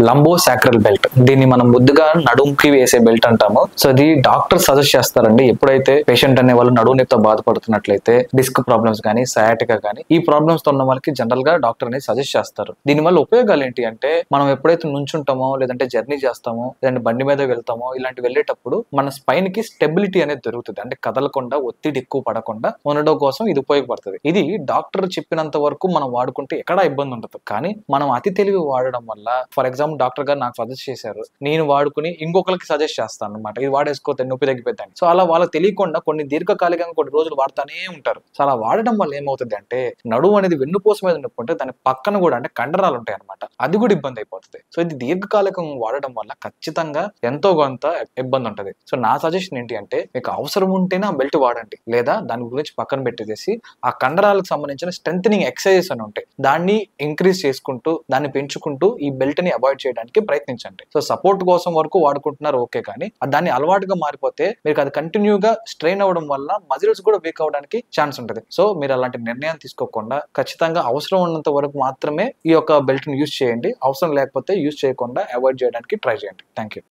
లంబో sacral belt. దీన్ని మనం ముద్దుగా నడుముకి వేసే బెల్ట్ అంటాము. సో ఇది డాక్టర్ సజెస్ట్ చేస్తారండి. ఎప్పుడైతే పేషెంట్ అనే వాళ్ళు నడుము నొప్పితో బాధపడుతున్నట్లయితే, డిస్క్ ప్రాబ్లమ్స్ కానీ, సయాటికా కానీ, ఈ ప్రాబ్లమ్స్ తో ఉన్న వాళ్ళకి జనరల్ గా డాక్టర్ అనేది సజెస్ట్ చేస్తారు. దీని వల్ల ఉపయోగాలు ఏంటి అంటే, మనం ఎప్పుడైతే నుంచుంటామో, లేదంటే జర్నీ చేస్తామో, లేదంటే బండి మీద వెళ్తామో, ఇలాంటి వెళ్ళేటప్పుడు మన స్పైన్ కి స్టెబిలిటీ అనేది దొరుకుతుంది. అంటే కదలకుండా, ఒత్తిడి ఎక్కువ పడకుండా ఉండడం కోసం ఇది ఉపయోగపడుతుంది. ఇది డాక్టర్ చెప్పినంత వరకు మనం వాడుకుంటే ఎక్కడా ఇబ్బంది ఉండదు. కానీ మనం అతి తెలివి వాడడం వల్ల, ఫర్ ఎగ్జాంపుల్ డాక్టర్ గారు నాకు సజెస్ట్ చేశారు, నేను వాడుకుని ఇంకొకరికి సజెస్ట్ చేస్తాను అనమాట, ఇది వాడేసుకోతే నొప్పి తగ్గిపోద్దని. సో అలా వాళ్ళకి తెలియకుండా కొన్ని దీర్ఘకాలికంగా కొన్ని రోజులు వాడుతానే ఉంటారు. సో అలా వాడడం వల్ల ఏమవుతుంది అంటే, నడుము అనేది వెన్నుపూస మీద నొప్పి ఉంటే దాని పక్కన కూడా అంటే కండరాలు ఉంటాయి అనమాట, అది కూడా ఇబ్బంది అయిపోతుంది. సో ఇది దీర్ఘకాలికం వాడడం వల్ల ఖచ్చితంగా ఎంతో కొంత ఇబ్బంది ఉంటది. సో నా సజెషన్ ఏంటి అంటే, మీకు అవసరం ఉంటేనే ఆ బెల్ట్ వాడండి, లేదా దాని గురించి పక్కన పెట్టేసి ఆ కండరాలకు సంబంధించిన స్ట్రెంథనింగ్ ఎక్సర్సైజెస్ అని ఉంటాయి, దాన్ని ఇంక్రీజ్ చేసుకుంటూ, దాన్ని పెంచుకుంటూ ఈ బెల్ట్ ని అవాయిడ్ చేయడానికి ప్రయత్నించండి. సో సపోర్ట్ కోసం వరకు వాడుకుంటున్నారు ఓకే, కానీ దాన్ని అలవాటుగా మారిపోతే మీకు అది కంటిన్యూగా స్ట్రెయిన్ అవ్వడం వల్ల మజిల్స్ కూడా వీక్ అవడానికి ఛాన్స్ ఉంటుంది. సో మీరు అలాంటి నిర్ణయాలు తీసుకోకుండా ఖచ్చితంగా అవసరం ఉన్నంత వరకు మాత్రమే ఈ యొక్క బెల్ట్ ని యూజ్ చేయండి. అవసరం లేకపోతే యూజ్ చేయకుండా అవాయిడ్ చేయడానికి ట్రై చేయండి. Thank you.